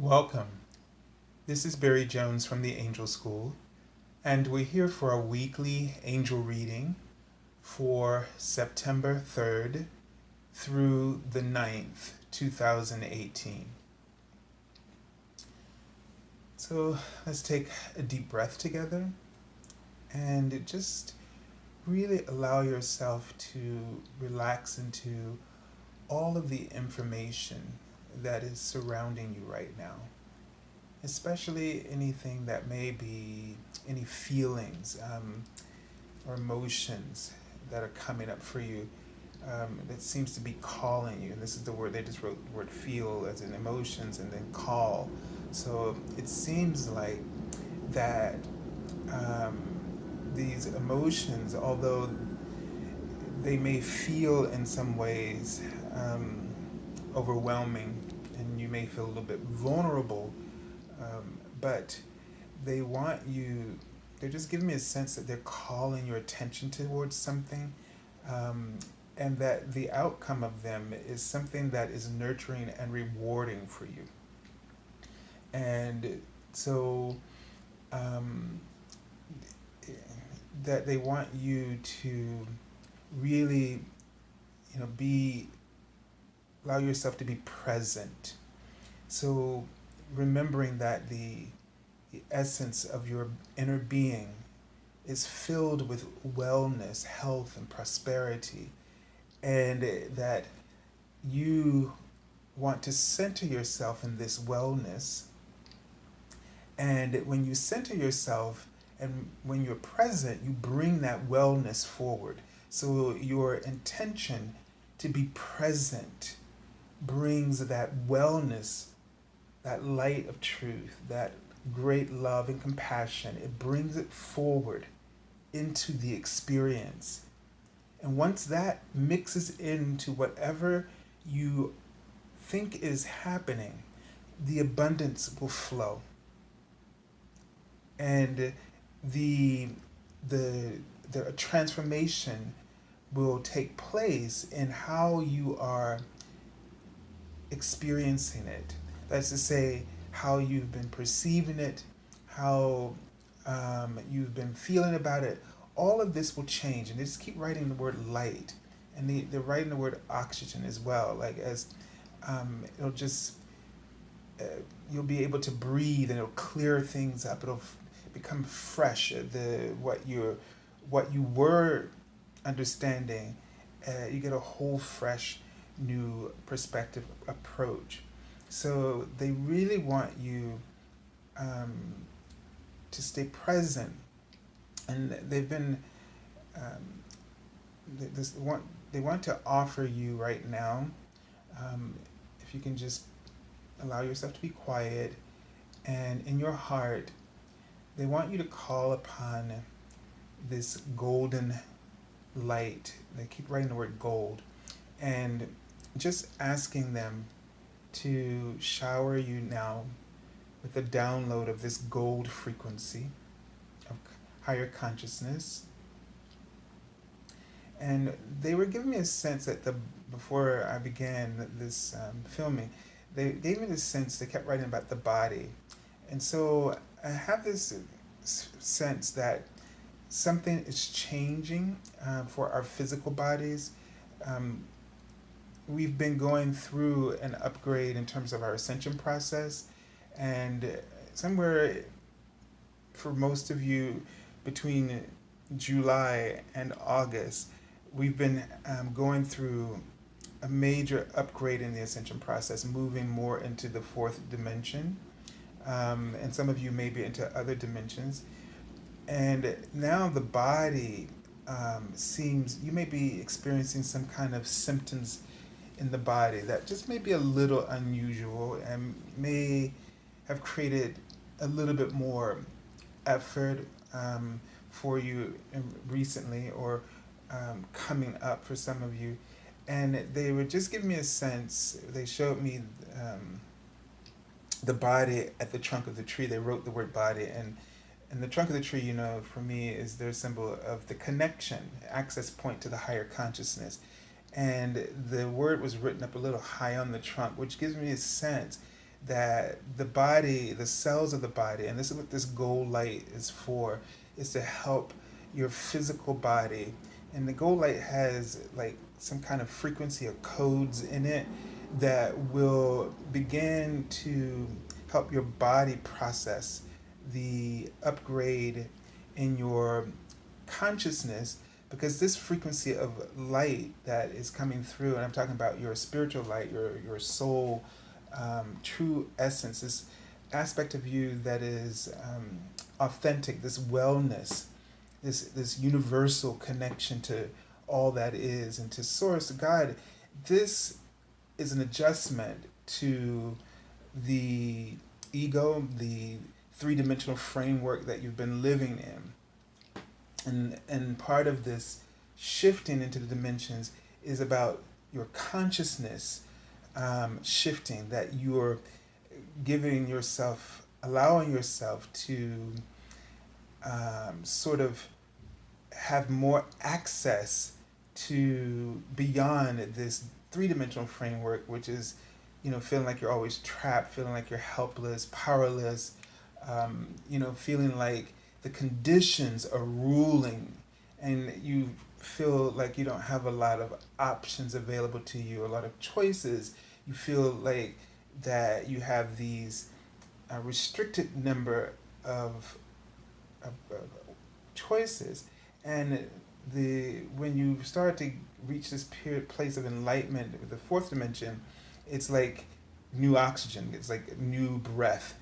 Welcome. This is Barry Jones from the Angel School, and we're here for a weekly angel reading for September 3rd through the 9th, 2018. So let's take a deep breath together and just really allow yourself to relax into all of the information that is surrounding you right now, especially anything that may be any feelings or emotions that are coming up for you that seems to be calling you. And this is the word, they just wrote the word feel as in emotions and then call. So it seems like that um, these emotions, although they may feel in some ways overwhelming and you may feel a little bit vulnerable, but they want you, they're just giving me a sense that they're calling your attention towards something, um, and that the outcome of them is something that is nurturing and rewarding for you. And so um, that they want you to really, be, allow yourself to be present. So remembering that the essence of your inner being is filled with wellness, health, and prosperity, and that you want to center yourself in this wellness. And when you center yourself and when you're present, you bring that wellness forward. So your intention to be present brings that wellness, that light of truth, that great love and compassion. It brings it forward into the experience. And once that mixes into whatever you think is happening, the abundance will flow. And the the the transformation will take place in how you are experiencing it. That's to say, how you've been perceiving it, how you've been feeling about it. All of this will change, and they just keep writing the word light, and they're writing the word oxygen as well. Like as it'll just you'll be able to breathe, and it'll clear things up. It'll become fresh. The what you were understanding, you get a whole fresh new perspective approach. So they really want you um, to stay present, and they've been um, this want they want to offer you right now. If you can just allow yourself to be quiet, and in your heart, they want you to call upon this golden light. They keep writing the word gold, and just asking them to shower you now with a download of this gold frequency of higher consciousness. And they were giving me a sense that before I began this filming, they gave me this sense. They kept writing about the body, and so I have this sense that something is changing for our physical bodies. Um, we've been going through an upgrade in terms of our ascension process, and somewhere for most of you between July and August, we've been going through a major upgrade in the ascension process, moving more into the fourth dimension. And some of you may be into other dimensions. And now the body seems, you may be experiencing some kind of symptoms in the body that just may be a little unusual and may have created a little bit more effort for you recently, or coming up for some of you. And they were just giving me a sense. They showed me the body at the trunk of the tree. They wrote the word body, and the trunk of the tree, for me, is their symbol of the connection, access point to the higher consciousness. And the word was written up a little high on the trunk, which gives me a sense that the body, the cells of the body, and this is what this gold light is for, is to help your physical body. And the gold light has like some kind of frequency or codes in it that will begin to help your body process the upgrade in your consciousness, because this frequency of light that is coming through, and I'm talking about your spiritual light, your soul, true essence, this aspect of you that is authentic, this wellness, this universal connection to all that is and to source God. This is an adjustment to the ego, the three-dimensional framework that you've been living in. And part of this shifting into the dimensions is about your consciousness shifting, that you're giving yourself, allowing yourself to sort of have more access to beyond this three-dimensional framework, which is, feeling like you're always trapped, feeling like you're helpless, powerless, feeling like the conditions are ruling, and you feel like you don't have a lot of options available to you, a lot of choices. You feel like that you have these restricted number of choices, and when you start to reach this place of enlightenment with the fourth dimension, it's like new oxygen, it's like new breath,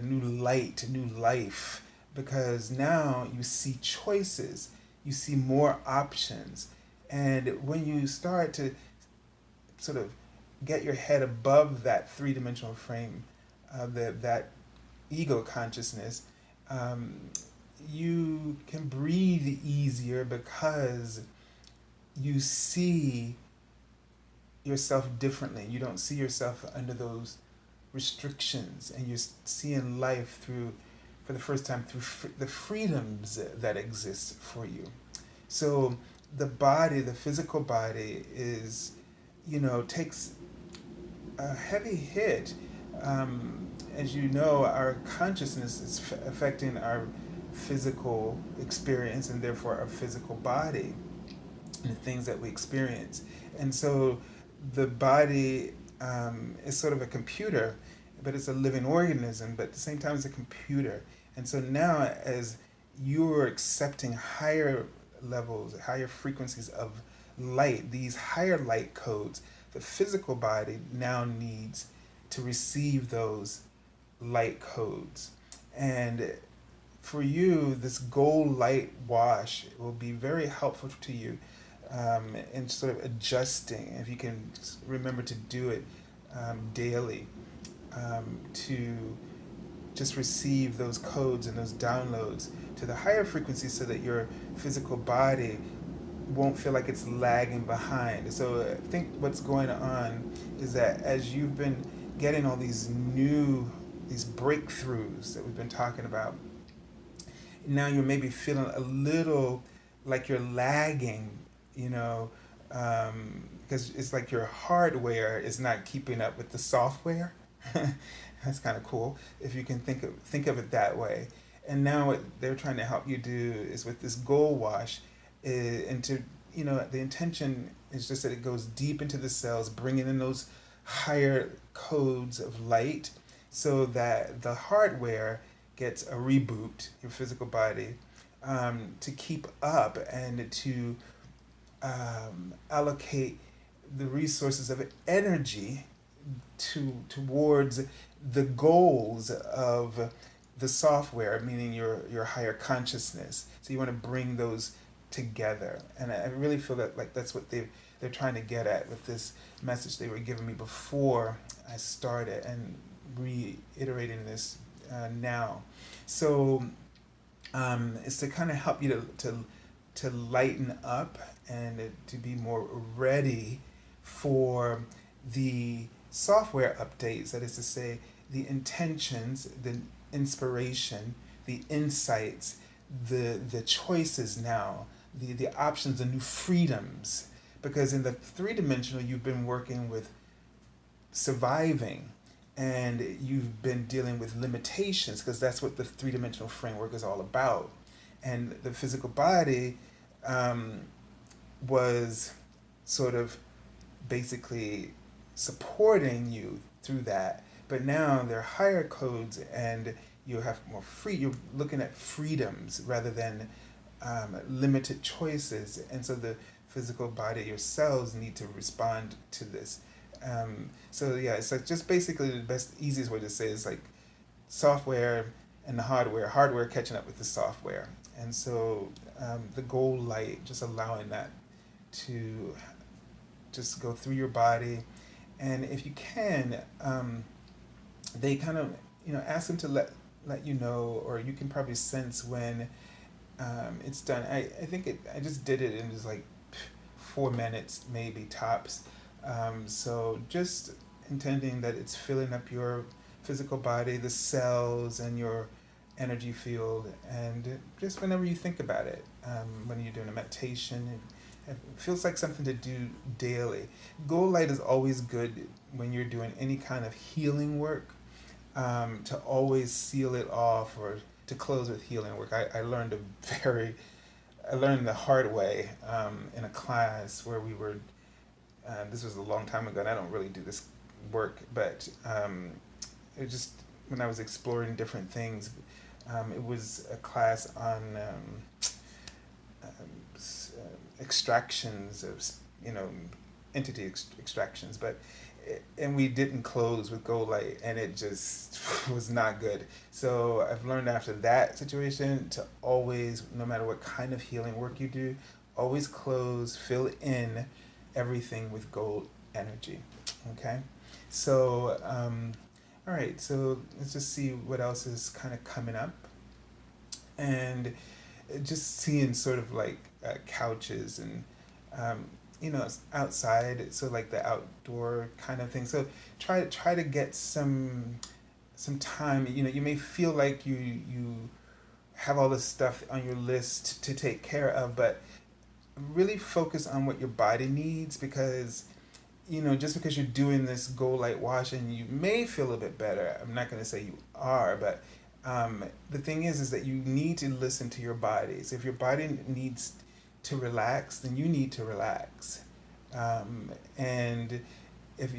new light, new life, because now you see choices, you see more options. And when you start to sort of get your head above that three-dimensional frame, that ego consciousness, you can breathe easier, because you see yourself differently. You don't see yourself under those restrictions, and you're seeing life through, for the first time, through the freedoms that exist for you. So the body, the physical body, is, takes a heavy hit. As you know, our consciousness is affecting our physical experience, and therefore our physical body and the things that we experience. And so the body is sort of a computer, but it's a living organism, but at the same time it's a computer. And so now, as you're accepting higher levels, higher frequencies of light, these higher light codes, the physical body now needs to receive those light codes. And for you, this gold light wash will be very helpful to you in sort of adjusting, if you can remember to do it daily, to just receive those codes and those downloads to the higher frequencies, so that your physical body won't feel like it's lagging behind. So I think what's going on is that as you've been getting all these breakthroughs that we've been talking about, now you're maybe feeling a little like you're lagging, because it's like your hardware is not keeping up with the software. That's kind of cool if you can think of it that way. And now what they're trying to help you do is with this gold wash, and to, the intention is just that it goes deep into the cells, bringing in those higher codes of light, so that the hardware gets a reboot, your physical body, to keep up and to allocate the resources of energy towards the goals of the software, meaning your higher consciousness. So you want to bring those together, and I really feel that like that's what they're trying to get at with this message they were giving me before I started, and reiterating this now. So it's to kind of help you to lighten up and to be more ready for the software updates. That is to say, the intentions, the inspiration, the insights, the choices now, the options, the new freedoms. Because in the three-dimensional, you've been working with surviving, and you've been dealing with limitations, because that's what the three-dimensional framework is all about. And the physical body um, was sort of basically supporting you through that. But now there are higher codes, and you have more free. You're looking at freedoms rather than limited choices, and so the physical body, your cells need to respond to this. So yeah, it's like just basically the best, easiest way to say is like software and the hardware catching up with the software, and so the gold light just allowing that to just go through your body, and if you can, they kind of ask them to let you know, or you can probably sense when it's done. I think I just did it in just like 4 minutes maybe tops. So just intending that it's filling up your physical body, the cells, and your energy field, and just whenever you think about it, when you're doing a meditation, it feels like something to do daily. Gold light is always good when you're doing any kind of healing work, to always seal it off or to close with healing work. I learned the hard way in a class where we were. This was a long time ago, and I don't really do this work, but it just when I was exploring different things, it was a class on extractions of entity extractions, but and we didn't close with gold light, and it just was not good. So I've learned after that situation to always, no matter what kind of healing work you do, always close, fill in everything with gold energy. Okay, so all right, so let's just see what else is kind of coming up, and just seeing sort of like couches and outside, so like the outdoor kind of thing. So try to get some time. You may feel like you have all this stuff on your list to take care of, but really focus on what your body needs, because just because you're doing this gold light washing, you may feel a bit better. I'm not going to say you are, but the thing is that you need to listen to your body. So if your body needs to relax, then you need to relax. And if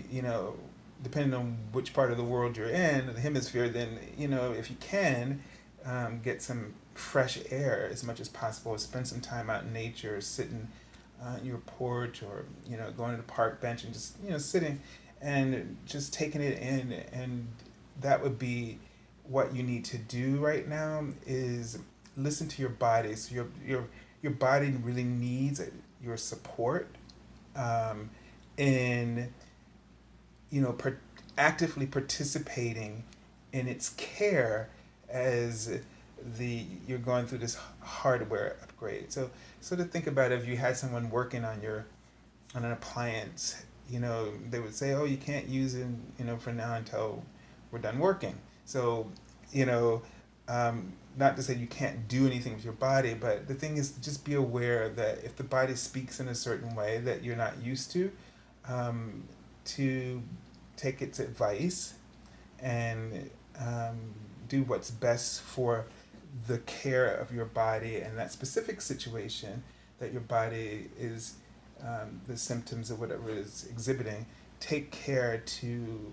depending on which part of the world you're in, the hemisphere, then if you can, get some fresh air as much as possible. Spend some time out in nature, sitting on your porch, or going to the park bench and just sitting and just taking it in. And that would be what you need to do right now, is listen to your body. So your body really needs your support, in actively participating in its care as you're going through this hardware upgrade. So to think about, if you had someone working on an appliance, they would say, oh, you can't use it for now until we're done working. So not to say you can't do anything with your body, but the thing is, just be aware that if the body speaks in a certain way that you're not used to take its advice and do what's best for the care of your body and that specific situation that your body is, the symptoms of whatever it is exhibiting. Take care to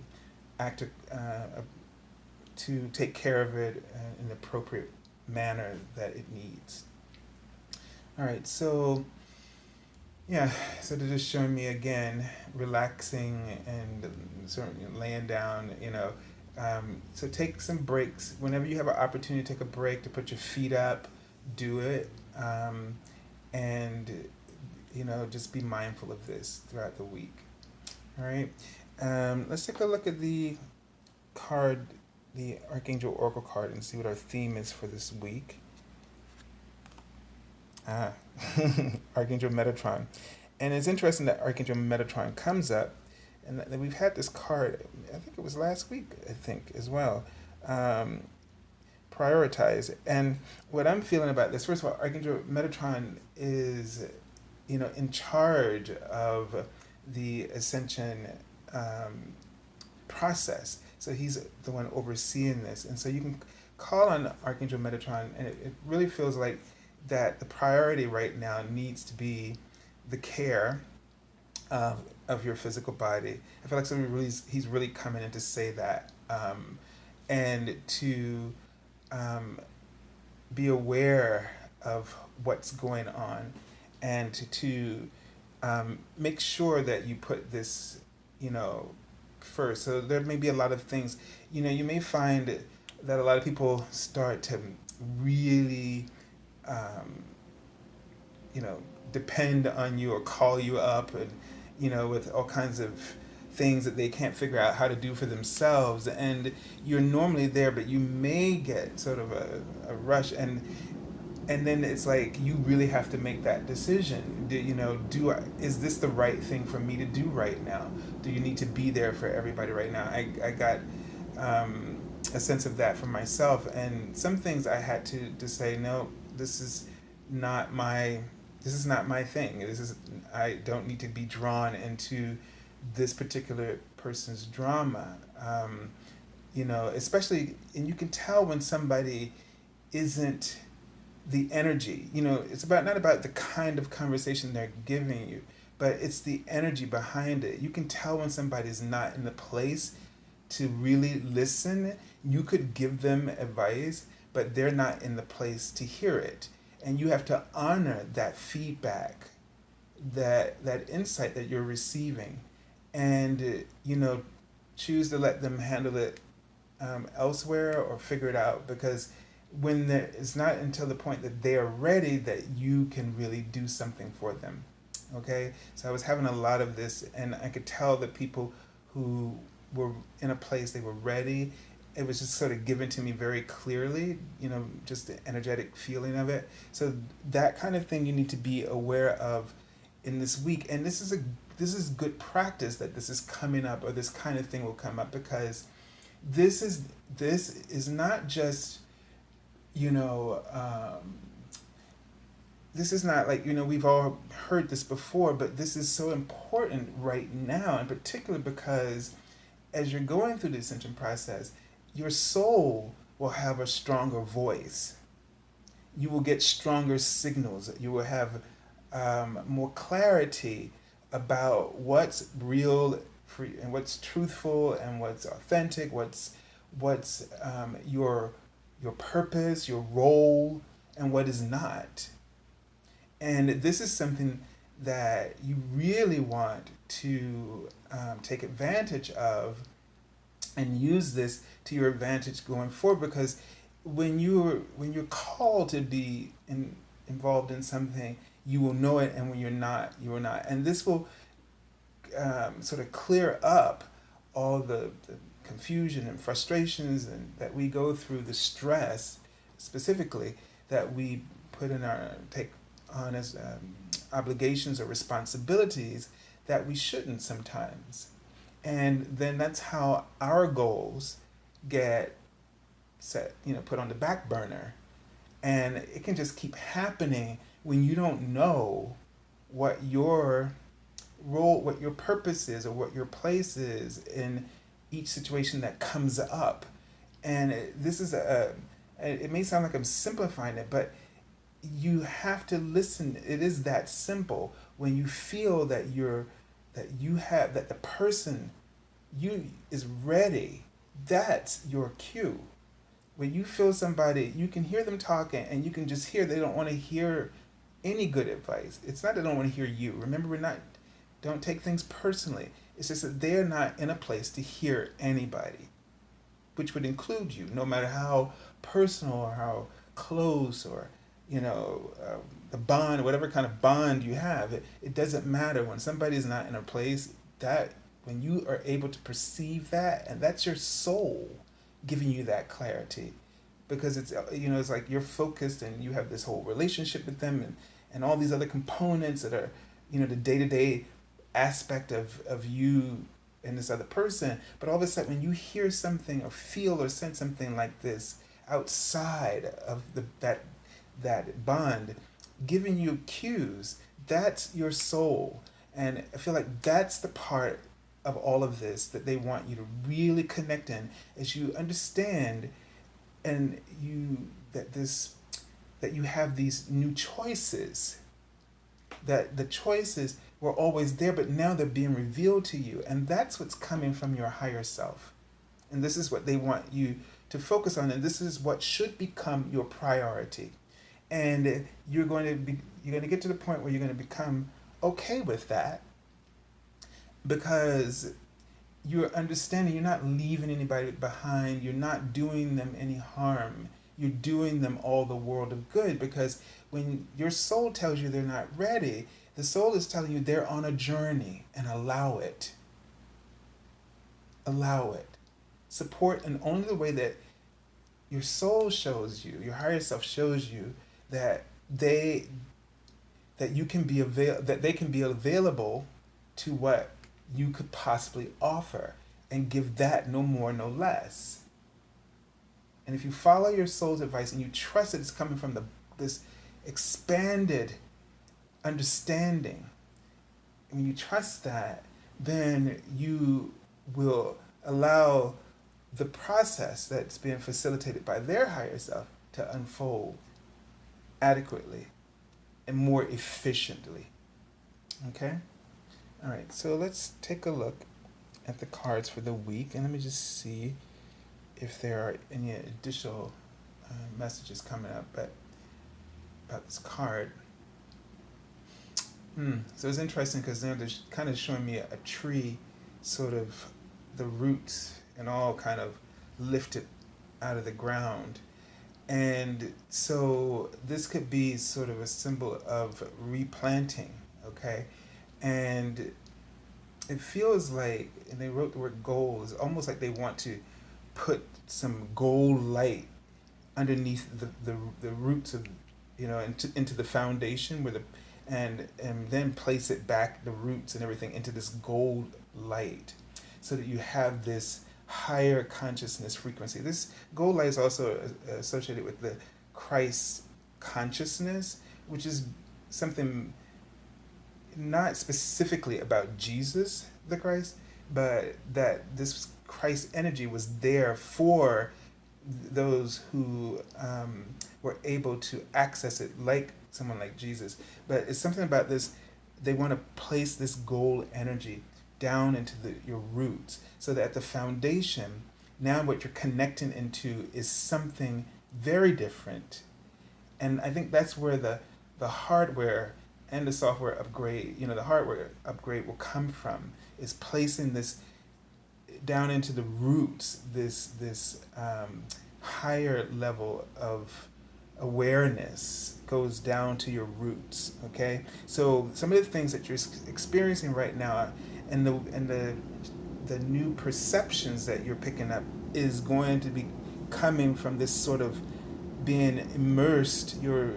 act to take care of it in the appropriate manner that it needs. All right, so yeah, so they're just showing me again, relaxing and sort of laying down, so take some breaks. Whenever you have an opportunity to take a break, to put your feet up, do it. And, just be mindful of this throughout the week. All right, let's take a look at the card, the Archangel Oracle card, and see what our theme is for this week. Archangel Metatron. And it's interesting that Archangel Metatron comes up, and that we've had this card, I think it was last week, as well, prioritize. And what I'm feeling about this, first of all, Archangel Metatron is, in charge of the ascension process. So he's the one overseeing this. And so you can call on Archangel Metatron, and it really feels like that the priority right now needs to be the care of your physical body. I feel like he's really coming in to say that, and to um, be aware of what's going on, and to make sure that you put this, you know, first. So there may be a lot of things, you know, you may find that a lot of people start to really, um, you know, depend on you or call you up, and, you know, with all kinds of things that they can't figure out how to do for themselves. And you're normally there, but you may get sort of a rush, and then it's like you really have to make that decision. Do, you know, is this the right thing for me to do right now? Do you need to be there for everybody right now? I got a sense of that for myself, and some things I had to say no. This is not my this is not my thing. I don't need to be drawn into this particular person's drama. You know, especially, and you can tell when somebody isn't the energy. You know, it's about not about the kind of conversation they're giving you, but it's the energy behind it. You can tell when somebody's not in the place to really listen. You could give them advice, but they're not in the place to hear it. And you have to honor that feedback, that insight that you're receiving, and you know, choose to let them handle it elsewhere or figure it out, because when it's not until the point that they are ready that you can really do something for them. Okay, so I was having a lot of this, and I could tell that people who were in a place, they were ready. It was just sort of given to me very clearly, you know, just the energetic feeling of it. So that kind of thing you need to be aware of in this week. And this is good practice that this is coming up, or this kind of thing will come up, because this is not just, you know, this is not like, you know, we've all heard this before, but this is so important right now, in particular because as you're going through the ascension process, your soul will have a stronger voice. You will get stronger signals. You will have more clarity about what's real and what's truthful and what's authentic, what's your purpose, your role, and what is not. And this is something that you really want to take advantage of, and use this to your advantage going forward, because when you're called to be involved in something, you will know it, and when you're not, you are not. And this will sort of clear up all the confusion and frustrations and that we go through, the stress specifically that we take on as obligations or responsibilities that we shouldn't sometimes. And then that's how our goals get set, you know, put on the back burner. And it can just keep happening when you don't know what your role, what your purpose is, or what your place is in each situation that comes up. And it may sound like I'm simplifying it, but you have to listen. It is that simple. When you feel that that the person is ready, that's your cue. When you feel somebody, you can hear them talking, and you can just hear they don't want to hear any good advice. It's not they don't want to hear you. Remember, don't take things personally. It's just that they're not in a place to hear anybody, which would include you, no matter how personal or how close, or, you know, the bond, whatever kind of bond you have. It doesn't matter when somebody's not in a place that, when you are able to perceive that, and that's your soul giving you that clarity, because it's, you know, it's like you're focused and you have this whole relationship with them, and all these other components that are, you know, the day-to-day aspect of you and this other person. But all of a sudden, when you hear something or feel or sense something like this outside of that bond giving you cues, that's your soul. And I feel like that's the part of all of this that they want you to really connect in, as you understand and you that this that you have these new choices, that the choices were always there, but now they're being revealed to you, and that's what's coming from your higher self. And this is what they want you to focus on, and this is what should become your priority. And you're going to get to the point where you're going to become okay with that, because you're understanding you're not leaving anybody behind, you're not doing them any harm, you're doing them all the world of good. Because when your soul tells you they're not ready, the soul is telling you they're on a journey, and allow it. Allow it. Support in only the way that your soul shows you, your higher self shows you that they that you can be that they can be available to what you could possibly offer, and give that no more, no less. And if you follow your soul's advice and you trust that it's coming from this expanded understanding, and when you trust that, then you will allow the process that's being facilitated by their higher self to unfold adequately and more efficiently. Okay? All right, so let's take a look at the cards for the week, and let me just see if there are any additional messages coming up about this card. So it's interesting because now they're kind of showing me a tree, sort of the roots and all kind of lifted out of the ground. And so this could be sort of a symbol of replanting, okay? And it feels like, and they wrote the word gold, it's almost like they want to put some gold light underneath the roots of, into the foundation where and then place it back, the roots and everything, into this gold light, so that you have this higher consciousness frequency. This gold light is also associated with the Christ consciousness, which is something not specifically about Jesus the Christ, but that this Christ energy was there for those who were able to access it, like someone like Jesus. But it's something about this, they want to place this gold energy down into your roots, so that at the foundation, now what you're connecting into is something very different. And I think that's where the hardware and the software upgrade, the hardware upgrade will come from, is placing this down into the roots, this higher level of awareness goes down to your roots. Okay, so some of the things that you're experiencing right now, and the new perceptions that you're picking up, is going to be coming from this sort of being immersed. You're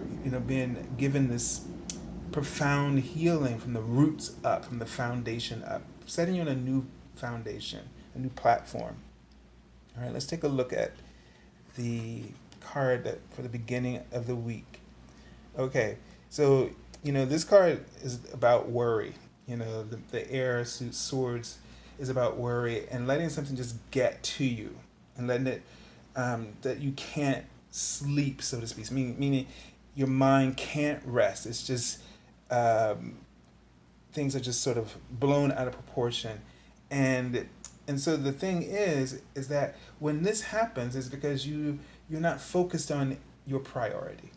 being given this profound healing from the roots up, from the foundation up, setting you on a new foundation, a new platform. All right, let's take a look at the card for the beginning of the week. Okay, so this card is about worry. The air suit swords is about worry and letting something just get to you, and letting it that you can't sleep, so to speak. Meaning your mind can't rest. It's just things are just sort of blown out of proportion, and so the thing is that when this happens, is because you're not focused on your priority.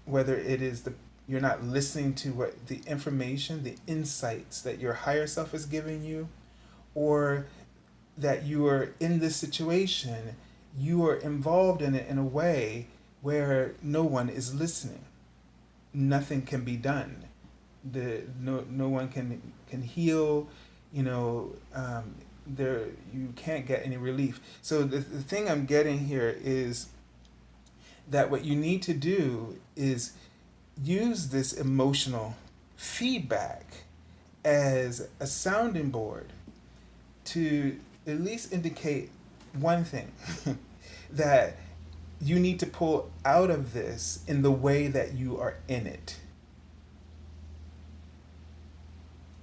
Whether it is you're not listening to what the information, the insights that your higher self is giving you, or that you are in this situation, you are involved in it in a way where no one is listening. Nothing can be done. No one can heal. There you can't get any relief. So the thing I'm getting here is that what you need to do is use this emotional feedback as a sounding board to at least indicate one thing, that you need to pull out of this in the way that you are in it.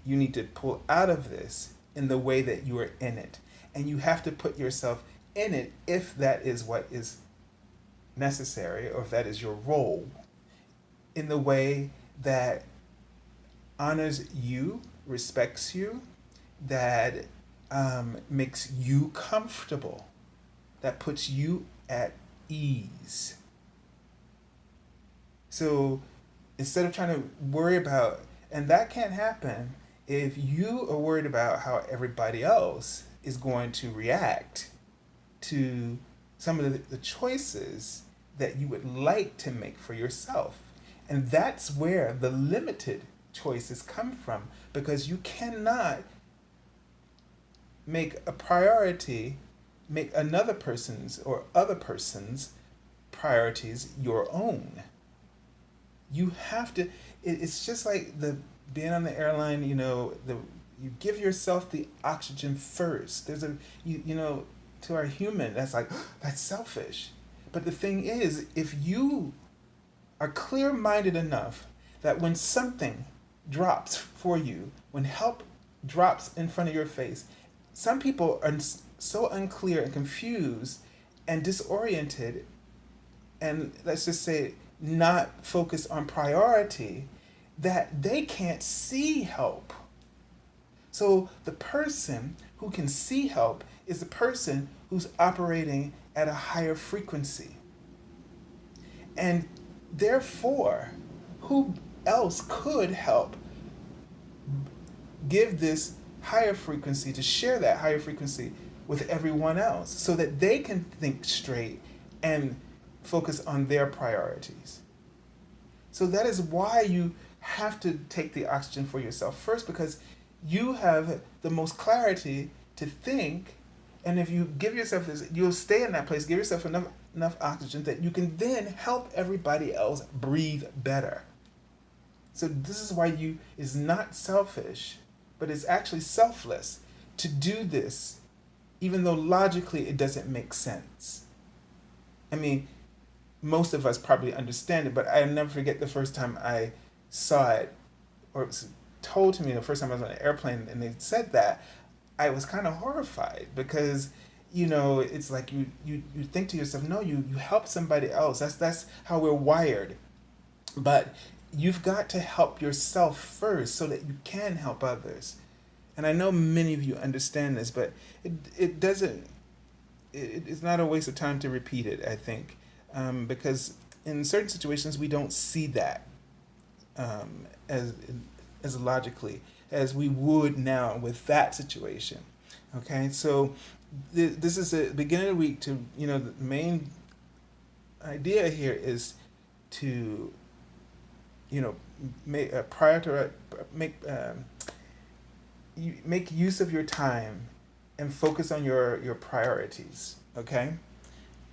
you need to pull out of this in the way that you are in it. And you have to put yourself in it if that is what is necessary, or if that is your role, in the way that honors you, respects you, that makes you comfortable, that puts you at ease. So instead of trying to worry about, and that can't happen if you are worried about how everybody else is going to react to some of the choices that you would like to make for yourself. And that's where the limited choices come from, because you cannot make a priority, make another person's or other person's priorities your own. You have to, it's just like the being on the airline, you give yourself the oxygen first. There's to our human, that's like, that's selfish. But the thing is, if you are clear-minded enough that when something drops for you, when help drops in front of your face, some people are so unclear and confused and disoriented, and let's just say not focused on priority, that they can't see help. So the person who can see help is the person who's operating at a higher frequency. And therefore, who else could help give this higher frequency, to share that higher frequency with everyone else, so that they can think straight and focus on their priorities? So that is why you have to take the oxygen for yourself first, because you have the most clarity to think. And if you give yourself this, you'll stay in that place, give yourself enough oxygen that you can then help everybody else breathe better. So this is why is not selfish, but it's actually selfless to do this, even though logically it doesn't make sense. I mean, most of us probably understand it, but I'll never forget the first time I saw it, or it was told to me the first time I was on an airplane and they said that. I was kind of horrified, because it's like you think to yourself, no, you help somebody else. That's how we're wired. But you've got to help yourself first so that you can help others. And I know many of you understand this, but it doesn't, it's not a waste of time to repeat it, I think, because in certain situations we don't see that as logically as we would now with that situation. Okay, so this is the beginning of the week. To the main idea here is to make make use of your time and focus on your priorities. Okay,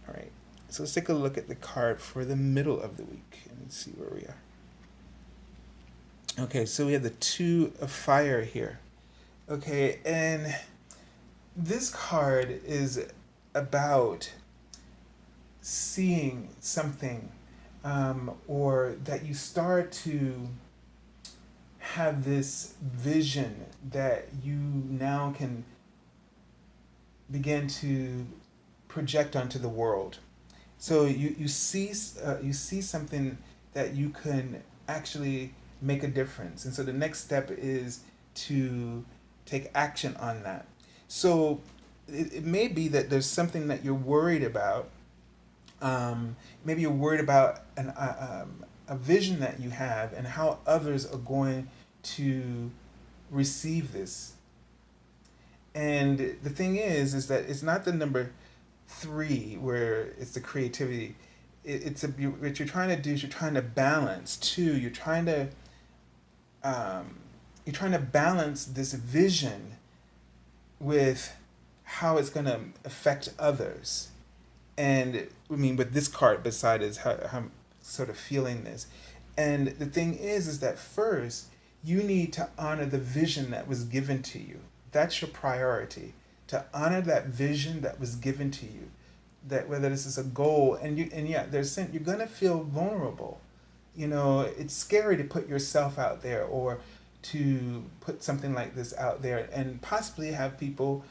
all right. So let's take a look at the card for the middle of the week and see where we are. Okay, so we have the Two of Fire here. Okay, and this card is about seeing something, or that you start to have this vision that you now can begin to project onto the world. So you see something that you can actually make a difference. And so the next step is to take action on that. So it may be that there's something that you're worried about. Maybe you're worried about a vision that you have and how others are going to receive this. And the thing is that it's not the number 3 where it's the creativity. What you're trying to do is you're trying to balance two. You're trying to balance this vision with how it's going to affect others. And I mean, with this card beside is how I'm sort of feeling this. And the thing is that first you need to honor the vision that was given to you. That's your priority, to honor that vision that was given to you. That whether this is a goal, you're gonna feel vulnerable. It's scary to put yourself out there, or to put something like this out there and possibly have people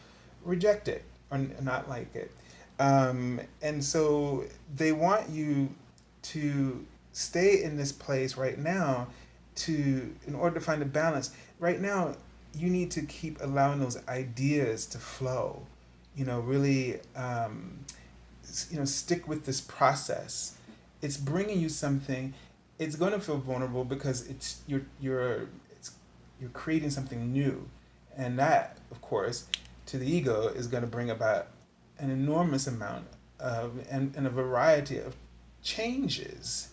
reject it or not like it. And so they want you to stay in this place right now in order to find a balance. Right now, you need to keep allowing those ideas to flow. Really, stick with this process. It's bringing you something. It's going to feel vulnerable because you're creating something new, and that, of course, to the ego is going to bring about an enormous amount of and a variety of changes,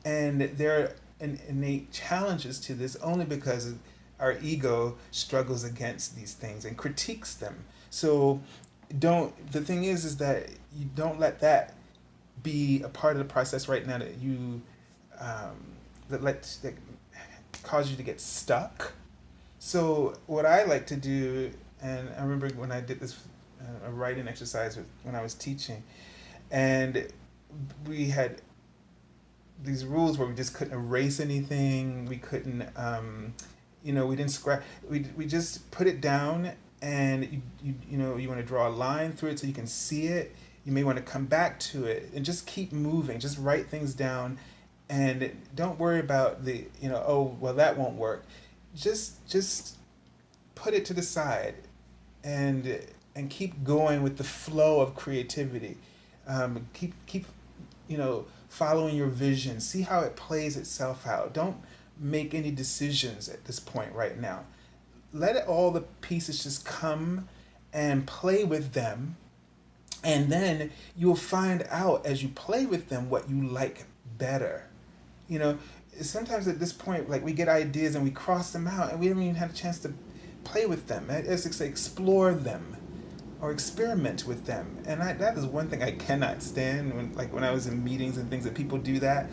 and there are innate challenges to this only because our ego struggles against these things and critiques them. So the thing is that you don't let that be a part of the process right now that you that cause you to get stuck. So what I like to do, and I remember when I did this a writing exercise when I was teaching, and we had these rules where we just couldn't erase anything. We couldn't, we didn't scratch. We just put it down, and you want to draw a line through it so you can see it. You may want to come back to it and just keep moving. Just write things down, and don't worry about oh well, that won't work. Just put it to the side, and keep going with the flow of creativity. Keep following your vision. See how it plays itself out. Don't make any decisions at this point right now. Let all the pieces just come and play with them, and then you'll find out as you play with them what you like better. Sometimes at this point, like, we get ideas and we cross them out and we haven't even had a chance to play with them. As to say, explore them or experiment with them. And that is one thing I cannot stand when I was in meetings and things that people do that,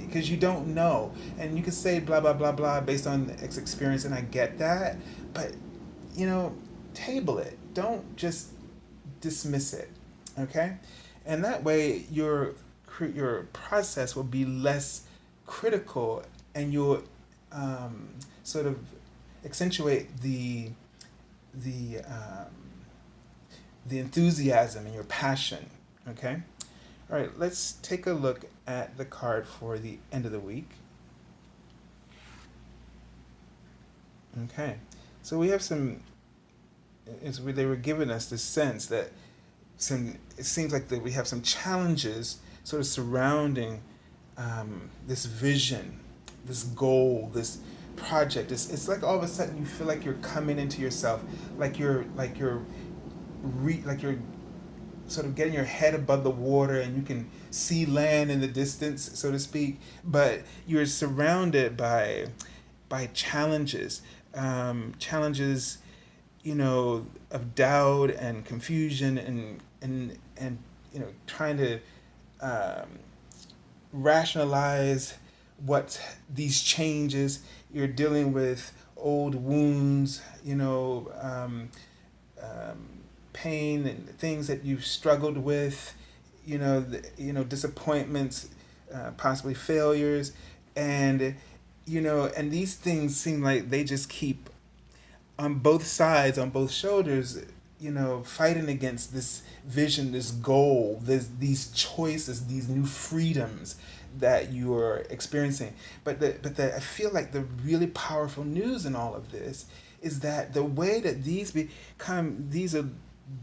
because you don't know. And you can say blah, blah, blah, blah based on experience, and I get that. But, table it. Don't just dismiss it, okay? And that way your process will be less critical, and you'll sort of accentuate the enthusiasm and your passion, okay? All right, let's take a look at the card for the end of the week. Okay, so we have they were giving us the sense that it seems like that we have some challenges sort of surrounding this vision, this goal, this project. It's like all of a sudden you feel like you're coming into yourself, like you're sort of getting your head above the water and you can see land in the distance, so to speak, but you're surrounded by challenges, of doubt and confusion and trying to rationalize what these changes. You're dealing with old wounds, pain and things that you've struggled with, disappointments, possibly failures, and these things seem like they just keep on both sides, on both shoulders, fighting against this vision, this goal, these choices, these new freedoms that you are experiencing. But I feel like the really powerful news in all of this is that the way that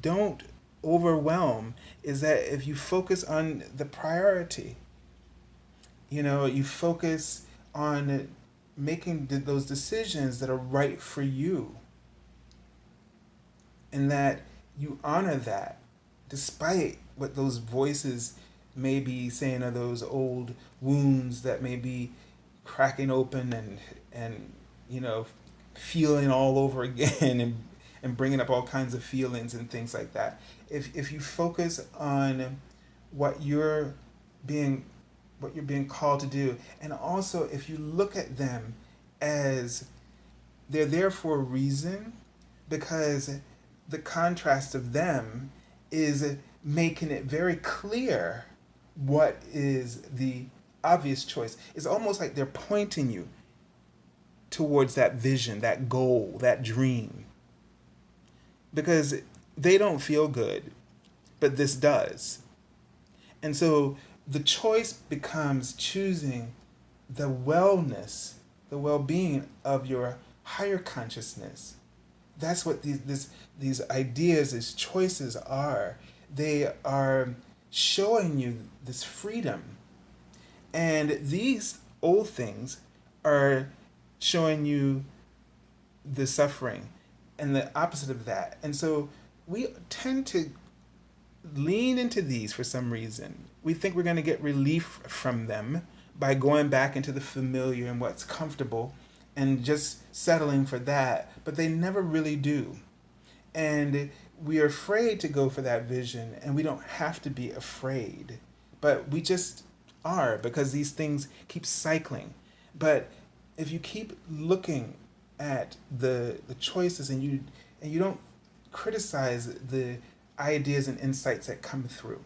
don't overwhelm is that if you focus on the priority, you focus on making those decisions that are right for you, and that you honor that despite what those voices may be saying, are those old wounds that may be cracking open and feeling all over again and bringing up all kinds of feelings and things like that. If you focus on what you're being called to do, and also if you look at them as they're there for a reason, because the contrast of them is making it very clear what is the obvious choice. It's almost like they're pointing you towards that vision, that goal, that dream. Because they don't feel good, but this does. And so the choice becomes choosing the wellness, the well-being of your higher consciousness. That's what these ideas, these choices are. They are showing you this freedom. And these old things are showing you the suffering and the opposite of that. And so we tend to lean into these for some reason. We think we're going to get relief from them by going back into the familiar and what's comfortable and just settling for that, but they never really do. And we are afraid to go for that vision, and we don't have to be afraid, but we just are, because these things keep cycling. But if you keep looking at the choices, and you don't criticize the ideas and insights that come through,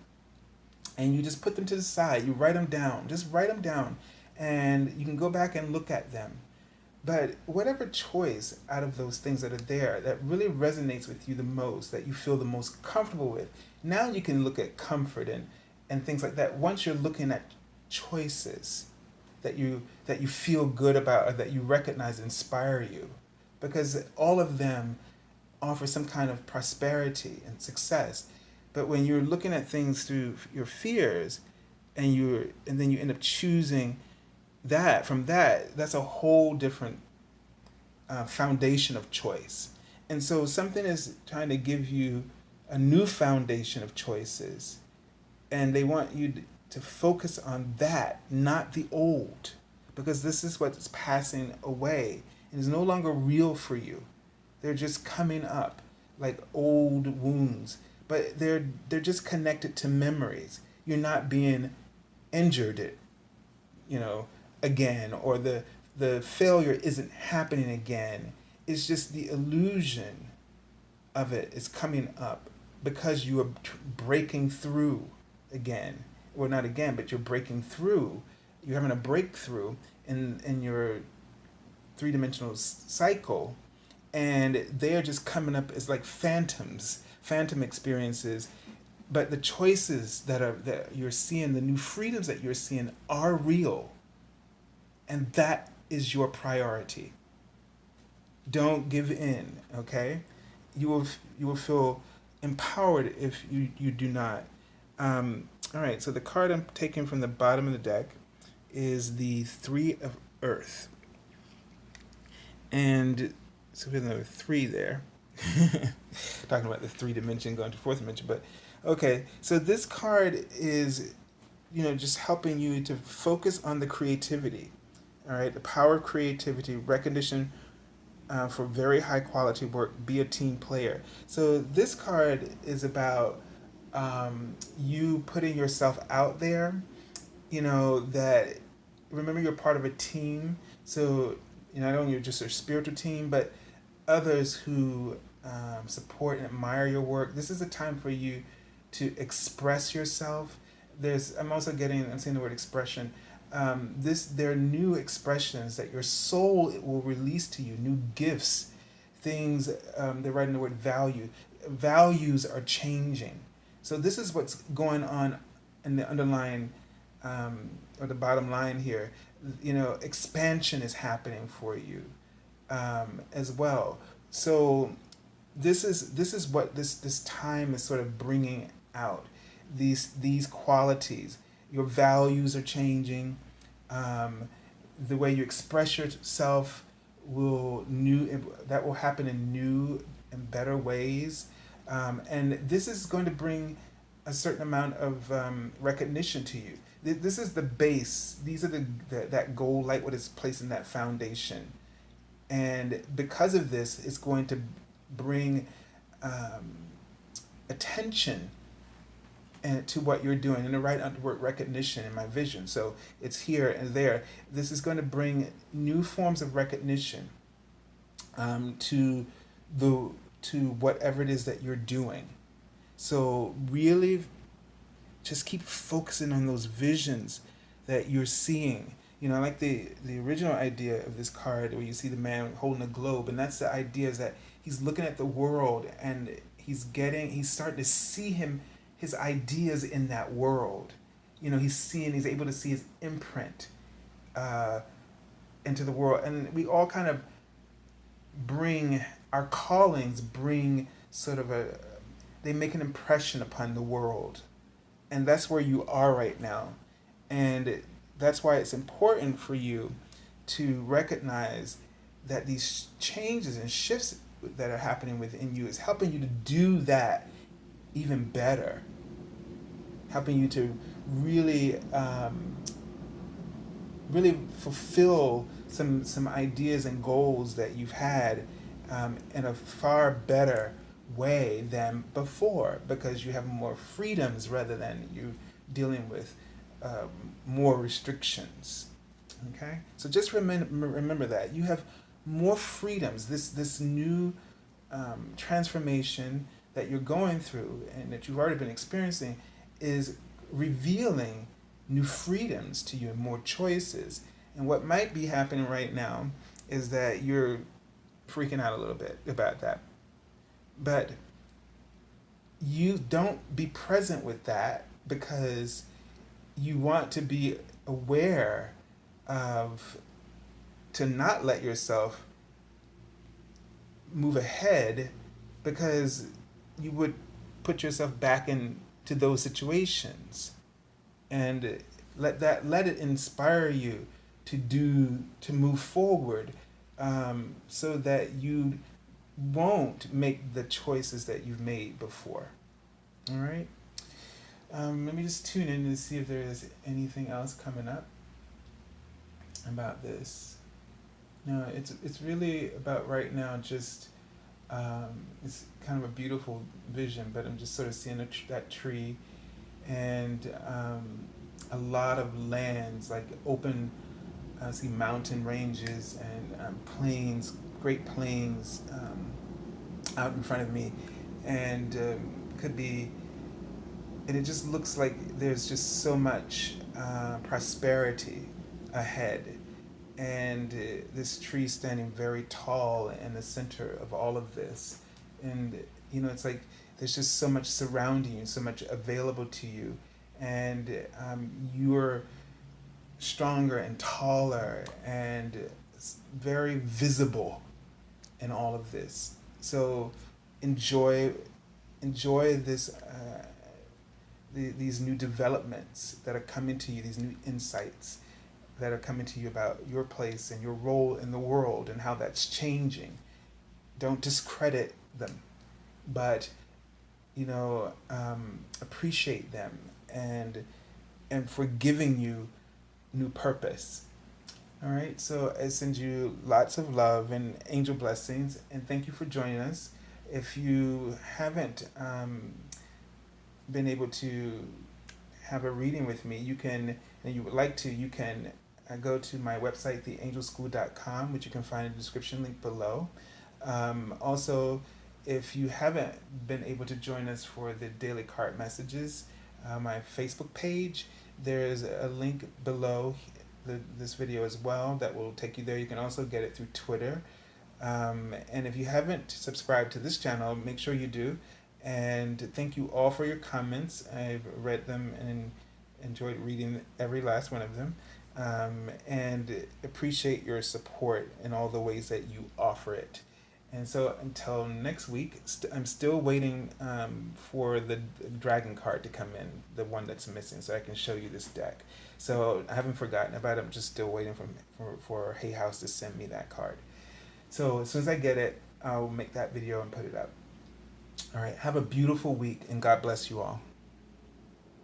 and you just put them to the side, you write them down, just write them down, and you can go back and look at them. But whatever choice out of those things that are there that really resonates with you the most, that you feel the most comfortable with, now you can look at comfort and things like that. Once you're looking at choices that you feel good about, or that you recognize inspire you, because all of them offer some kind of prosperity and success. But when you're looking at things through your fears, and then you end up choosing that from that's a whole different foundation of choice. And so something is trying to give you a new foundation of choices, and they want you to focus on that, not the old, because this is what's passing away and is no longer real for you. They're just coming up like old wounds, but they're just connected to memories. You're not being injured, again, or the failure isn't happening again. It's just the illusion of it is coming up because you are breaking through again. Well, not again, but you're breaking through. You're having a breakthrough in your three-dimensional cycle, and they're just coming up as like phantom experiences. But the choices that you're seeing, the new freedoms that you're seeing, are real, and that is your priority. Don't give in, okay? You will feel empowered if you do not. All right, so the card I'm taking from the bottom of the deck is the Three of Earth. And so we have another 3 there. Talking about the 3 dimension going to 4th dimension. But okay, so this card is, just helping you to focus on the creativity. All right, the power of creativity, recognition for very high quality work, be a team player. So this card is about you putting yourself out there, that, remember, you're part of a team. So, not only you're just a spiritual team, but others who support and admire your work. This is a time for you to express yourself. I'm saying the word expression. There are new expressions that your soul will release to you, new gifts, things. They're writing the word value. Values are changing. So this is what's going on in the underlying, or the bottom line here. Expansion is happening for you as well. So this is what this time is sort of bringing out, these qualities. Your values are changing. The way you express yourself will happen in new and better ways. And this is going to bring a certain amount of recognition to you. This is the base. These are that gold light, what is placed in that foundation. And because of this, it's going to bring attention to what you're doing, and the right word recognition in my vision. So it's here and there. This is going to bring new forms of recognition to whatever it is that you're doing. So really just keep focusing on those visions that you're seeing. You know, I like the original idea of this card where you see the man holding a globe, and that's the idea, is that he's looking at the world and he's starting to see his ideas in that world. You know, he's able to see his imprint uh, into the world, and we all kind of bring our callings bring sort of a they make an impression upon the world, and that's where you are right now. And that's why it's important for you to recognize that these changes and shifts that are happening within you is helping you to do that even better, helping you to really really fulfill some ideas and goals that you've had in a far better way than before, because you have more freedoms rather than you dealing with uh, more restrictions. Okay, so just remember that you have more freedoms. This new transformation that you're going through and that you've already been experiencing is revealing new freedoms to you and more choices. And what might be happening right now is that you're freaking out a little bit about that. But you don't be present with that, because you want to be aware of, to not let yourself move ahead, because you would put yourself back into those situations. And let it inspire you to move forward, so that you won't make the choices that you've made before. All right. Let me just tune in and see if there is anything else coming up about this. No, it's really about right now. Just it's kind of a beautiful vision, but I'm just sort of seeing that tree, and a lot of lands, like open. I see mountain ranges and plains, great plains out in front of me, and could be. And it just looks like there's just so much prosperity ahead, and this tree standing very tall in the center of all of this, and you know, it's like there's just so much surrounding you, so much available to you, and you're stronger and taller and very visible in all of this. So enjoy this these new developments that are coming to you, these new insights that are coming to you about your place and your role in the world and how that's changing. Don't discredit them, but you know, appreciate them, and for giving you new purpose. All right, so I send you lots of love and angel blessings, and thank you for joining us. If you haven't been able to have a reading with me, you can, and you would like to, you can go to my website, theangelschool.com, which you can find in the description link below. Also, if you haven't been able to join us for the daily card messages, my Facebook page, there's a link below this video as well that will take you there. You can also get it through Twitter. And if you haven't subscribed to this channel, make sure you do. And thank you all for your comments. I've read them and enjoyed reading every last one of them. And appreciate your support in all the ways that you offer it. And so until next week, I'm still waiting for the dragon card to come in, the one that's missing, so I can show you this deck. So I haven't forgotten about it. I'm just still waiting for Hay House to send me that card. So as soon as I get it, I'll make that video and put it up. All right, have a beautiful week, and God bless you all.